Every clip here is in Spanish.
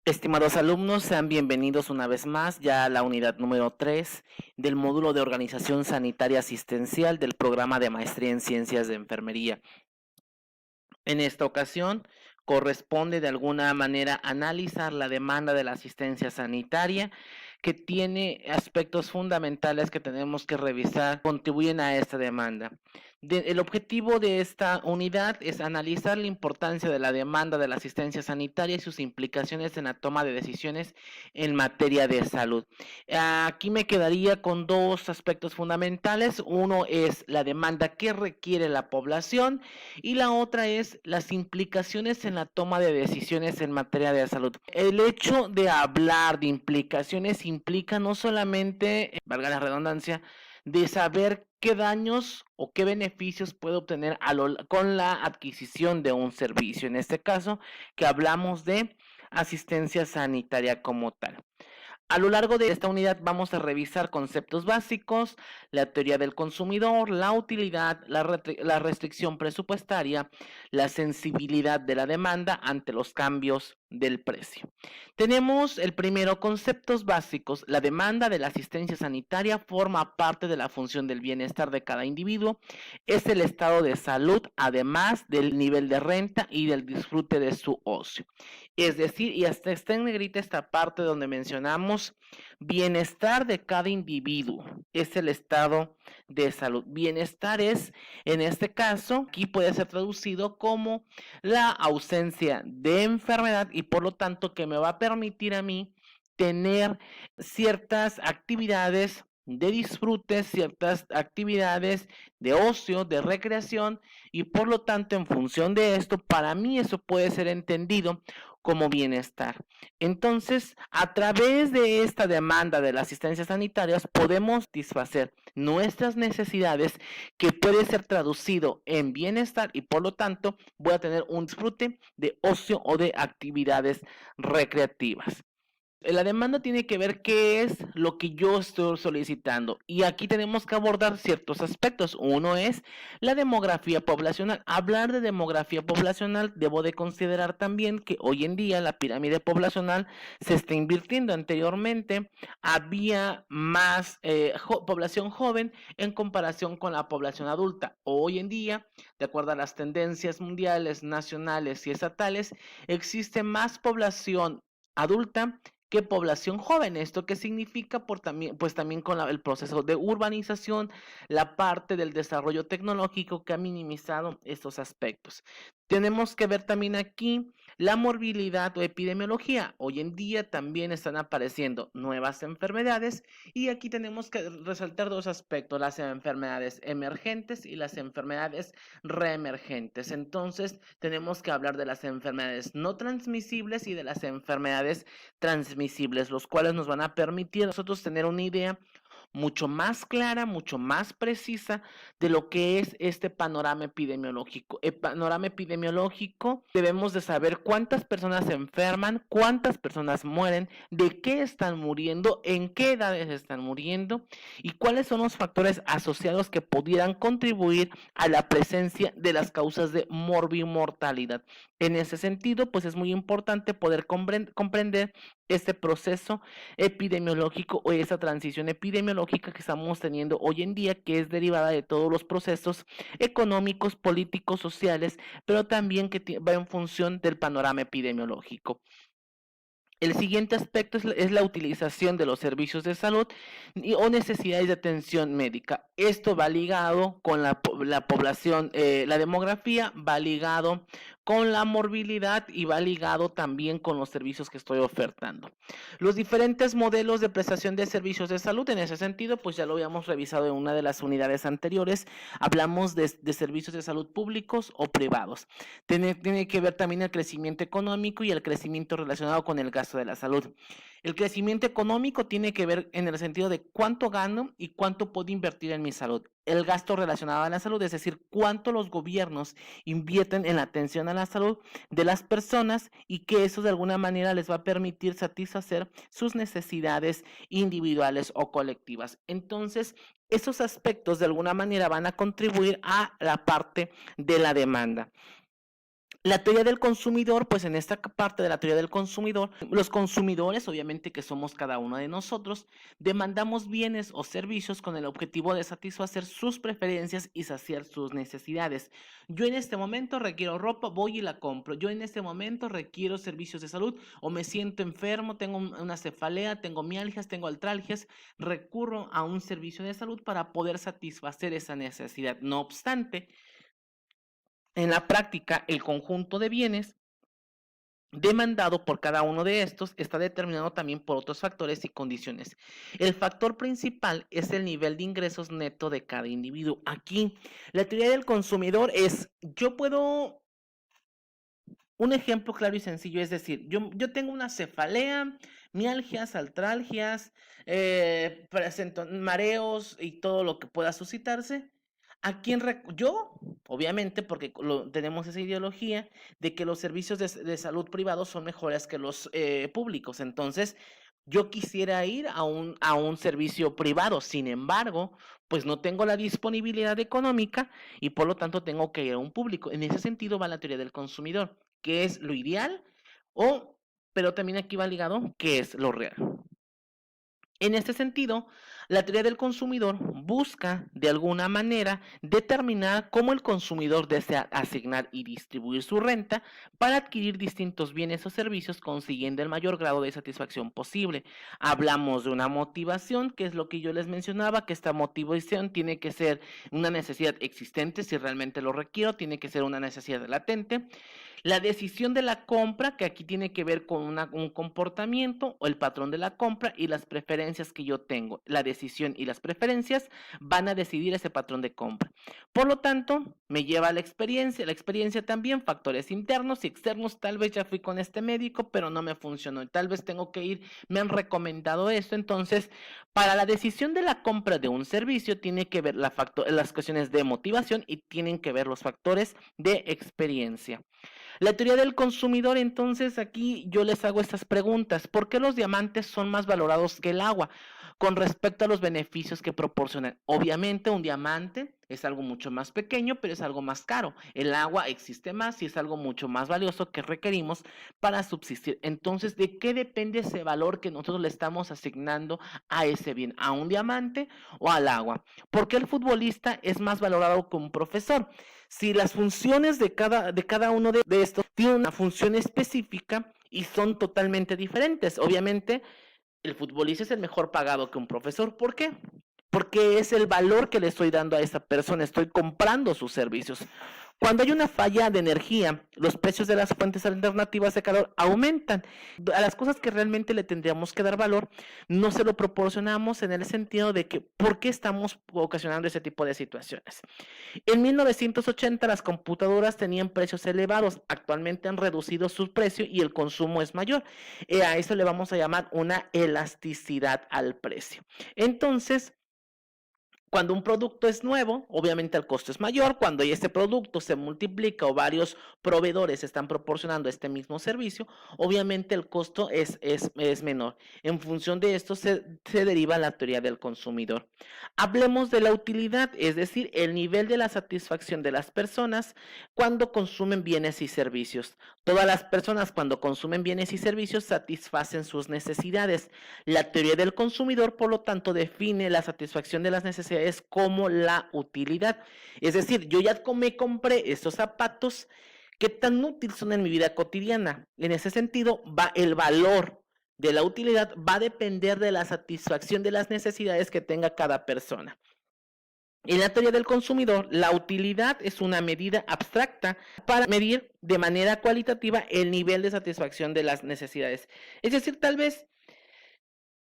Estimados alumnos, sean bienvenidos una vez más ya a la unidad número 3 del módulo de Organización Sanitaria Asistencial del programa de Maestría en Ciencias de Enfermería. En esta ocasión corresponde de alguna manera analizar la demanda de la asistencia sanitaria, que tiene aspectos fundamentales que tenemos que revisar, contribuyen a esta demanda. El objetivo de esta unidad es analizar la importancia de la demanda de la asistencia sanitaria y sus implicaciones en la toma de decisiones en materia de salud. Aquí me quedaría con dos aspectos fundamentales. Uno es la demanda que requiere la población y la otra es las implicaciones en la toma de decisiones en materia de salud. El hecho de hablar de implicaciones implica no solamente, valga la redundancia, de saber qué daños o qué beneficios puede obtener con la adquisición de un servicio. En este caso, que hablamos de asistencia sanitaria como tal. A lo largo de esta unidad vamos a revisar conceptos básicos, la teoría del consumidor, la utilidad, la restricción presupuestaria, la sensibilidad de la demanda ante los cambios del precio. Tenemos el primero, conceptos básicos. La demanda de la asistencia sanitaria forma parte de la función del bienestar de cada individuo. Es el estado de salud, además del nivel de renta y del disfrute de su ocio. Es decir, y hasta está en negrita esta parte donde mencionamos bienestar de cada individuo, es el estado de salud. Bienestar es, en este caso, aquí puede ser traducido como la ausencia de enfermedad y por lo tanto que me va a permitir a mí tener ciertas actividades de disfrute, ciertas actividades de ocio, de recreación y por lo tanto en función de esto, para mí eso puede ser entendido como bienestar. Entonces, a través de esta demanda de las asistencias sanitarias podemos satisfacer nuestras necesidades, que puede ser traducido en bienestar y por lo tanto voy a tener un disfrute de ocio o de actividades recreativas. La demanda tiene que ver qué es lo que yo estoy solicitando y aquí tenemos que abordar ciertos aspectos. Uno es la demografía poblacional. Hablar de demografía poblacional, debo de considerar también que hoy en día la pirámide poblacional se está invirtiendo. Anteriormente había más población joven en comparación con la población adulta. Hoy en día, de acuerdo a las tendencias mundiales, nacionales y estatales, existe más población adulta que población joven. ¿Esto qué significa? Pues también con el proceso de urbanización, la parte del desarrollo tecnológico que ha minimizado estos aspectos. Tenemos que ver también aquí la morbilidad o epidemiología. Hoy en día también están apareciendo nuevas enfermedades y aquí tenemos que resaltar dos aspectos, las enfermedades emergentes y las enfermedades reemergentes. Entonces, tenemos que hablar de las enfermedades no transmisibles y de las enfermedades transmisibles, los cuales nos van a permitir a nosotros tener una idea mucho más clara, mucho más precisa de lo que es este panorama epidemiológico. El panorama epidemiológico, debemos de saber cuántas personas se enferman, cuántas personas mueren, de qué están muriendo, en qué edades están muriendo y cuáles son los factores asociados que pudieran contribuir a la presencia de las causas de morbimortalidad. En ese sentido, pues es muy importante poder comprender este proceso epidemiológico o esa transición epidemiológica que estamos teniendo hoy en día, que es derivada de todos los procesos económicos, políticos, sociales, pero también que va en función del panorama epidemiológico. El siguiente aspecto es la utilización de los servicios de salud o necesidades de atención médica. Esto va ligado con la población, la demografía, va ligado con la morbilidad y va ligado también con los servicios que estoy ofertando. Los diferentes modelos de prestación de servicios de salud, en ese sentido, pues ya lo habíamos revisado en una de las unidades anteriores. Hablamos de servicios de salud públicos o privados. Tiene que ver también el crecimiento económico y el crecimiento relacionado con el gasto de la salud. El crecimiento económico tiene que ver en el sentido de cuánto gano y cuánto puedo invertir en mi salud. El gasto relacionado a la salud, es decir, cuánto los gobiernos invierten en la atención a la salud de las personas y que eso de alguna manera les va a permitir satisfacer sus necesidades individuales o colectivas. Entonces, esos aspectos de alguna manera van a contribuir a la parte de la demanda. La teoría del consumidor, pues en esta parte de la teoría del consumidor, los consumidores, obviamente que somos cada uno de nosotros, demandamos bienes o servicios con el objetivo de satisfacer sus preferencias y saciar sus necesidades. Yo en este momento requiero ropa, voy y la compro. Yo en este momento requiero servicios de salud o me siento enfermo, tengo una cefalea, tengo mialgias, tengo artralgias, recurro a un servicio de salud para poder satisfacer esa necesidad. No obstante, en la práctica, el conjunto de bienes demandado por cada uno de estos está determinado también por otros factores y condiciones. El factor principal es el nivel de ingresos neto de cada individuo. Aquí, la teoría del consumidor es, yo puedo, un ejemplo claro y sencillo, es decir, yo tengo una cefalea, mialgias, artralgias, presento mareos y todo lo que pueda suscitarse. ¿A quién yo? Obviamente, porque tenemos esa ideología de que los servicios de salud privados son mejores que los públicos. Entonces, yo quisiera ir a un servicio privado. Sin embargo, pues no tengo la disponibilidad económica y por lo tanto tengo que ir a un público. En ese sentido va la teoría del consumidor, que es lo ideal, pero también aquí va ligado, qué es lo real. En este sentido, la teoría del consumidor busca, de alguna manera, determinar cómo el consumidor desea asignar y distribuir su renta para adquirir distintos bienes o servicios consiguiendo el mayor grado de satisfacción posible. Hablamos de una motivación, que es lo que yo les mencionaba, que esta motivación tiene que ser una necesidad existente si realmente lo requiero, tiene que ser una necesidad latente. La decisión de la compra, que aquí tiene que ver con un comportamiento o el patrón de la compra y las preferencias que yo tengo. La decisión y las preferencias van a decidir ese patrón de compra. Por lo tanto, me lleva a la experiencia también, factores internos y externos. Tal vez ya fui con este médico, pero no me funcionó. Tal vez tengo que ir, me han recomendado esto. Entonces, para la decisión de la compra de un servicio, tiene que ver las cuestiones de motivación y tienen que ver los factores de experiencia. La teoría del consumidor, entonces aquí yo les hago estas preguntas. ¿Por qué los diamantes son más valorados que el agua con respecto a los beneficios que proporcionan? Obviamente un diamante es algo mucho más pequeño, pero es algo más caro. El agua existe más y es algo mucho más valioso que requerimos para subsistir. Entonces, ¿de qué depende ese valor que nosotros le estamos asignando a ese bien? ¿A un diamante o al agua? ¿Por qué el futbolista es más valorado que un profesor? Si las funciones de cada uno de estos tienen una función específica y son totalmente diferentes. Obviamente, el futbolista es el mejor pagado que un profesor. ¿Por qué? Porque es el valor que le estoy dando a esa persona, estoy comprando sus servicios. Cuando hay una falla de energía, los precios de las fuentes alternativas de calor aumentan. A las cosas que realmente le tendríamos que dar valor, no se lo proporcionamos en el sentido de que, ¿por qué estamos ocasionando ese tipo de situaciones? En 1980 las computadoras tenían precios elevados, actualmente han reducido su precio y el consumo es mayor. A eso le vamos a llamar una elasticidad al precio. Entonces, cuando un producto es nuevo, obviamente el costo es mayor. Cuando este producto se multiplica o varios proveedores están proporcionando este mismo servicio, obviamente el costo es menor. En función de esto se deriva la teoría del consumidor. Hablemos de la utilidad, es decir, el nivel de la satisfacción de las personas cuando consumen bienes y servicios. Todas las personas cuando consumen bienes y servicios satisfacen sus necesidades. La teoría del consumidor, por lo tanto, define la satisfacción de las necesidades como la utilidad. Es decir, yo ya me compré estos zapatos, ¿qué tan útiles son en mi vida cotidiana? En ese sentido, el valor de la utilidad va a depender de la satisfacción de las necesidades que tenga cada persona. En la teoría del consumidor, la utilidad es una medida abstracta para medir de manera cualitativa el nivel de satisfacción de las necesidades. Es decir, tal vez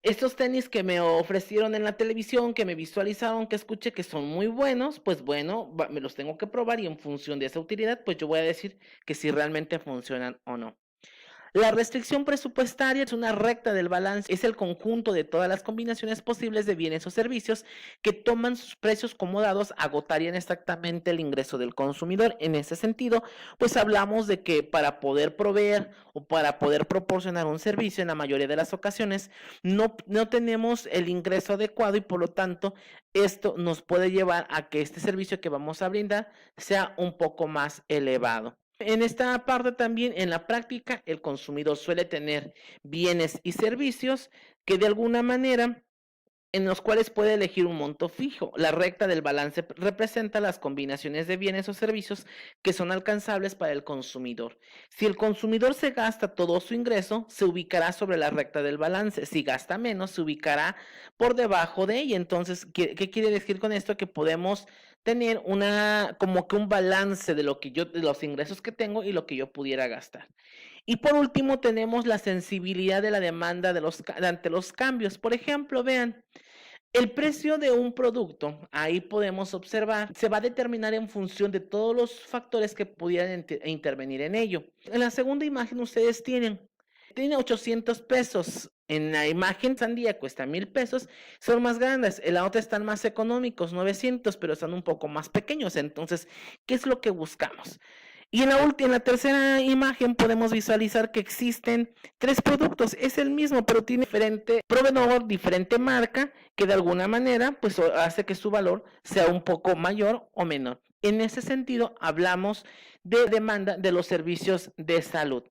estos tenis que me ofrecieron en la televisión, que me visualizaron, que escuché que son muy buenos, pues bueno, me los tengo que probar y en función de esa utilidad, pues yo voy a decir que si realmente funcionan o no. La restricción presupuestaria es una recta del balance, es el conjunto de todas las combinaciones posibles de bienes o servicios que toman sus precios como dados, agotarían exactamente el ingreso del consumidor. En ese sentido, pues hablamos de que para poder proveer o para poder proporcionar un servicio, en la mayoría de las ocasiones, no tenemos el ingreso adecuado y por lo tanto, esto nos puede llevar a que este servicio que vamos a brindar sea un poco más elevado. En esta parte también, en la práctica, el consumidor suele tener bienes y servicios que de alguna manera en los cuales puede elegir un monto fijo. La recta del balance representa las combinaciones de bienes o servicios que son alcanzables para el consumidor. Si el consumidor se gasta todo su ingreso, se ubicará sobre la recta del balance. Si gasta menos, se ubicará por debajo de ella. Entonces, ¿qué quiere decir con esto? Que podemos tener como que un balance de de los ingresos que tengo y lo que yo pudiera gastar. Y por último, tenemos la sensibilidad de la demanda ante los cambios. Por ejemplo, vean, el precio de un producto, ahí podemos observar, se va a determinar en función de todos los factores que pudieran intervenir en ello. En la segunda imagen ustedes tiene 800 pesos. En la imagen sandía cuesta 1000 pesos, son más grandes. En la otra están más económicos, 900, pero son un poco más pequeños. Entonces, ¿qué es lo que buscamos? Y en la tercera imagen podemos visualizar que existen 3 productos. Es el mismo, pero tiene diferente proveedor, diferente marca, que de alguna manera pues hace que su valor sea un poco mayor o menor. En ese sentido, hablamos de demanda de los servicios de salud.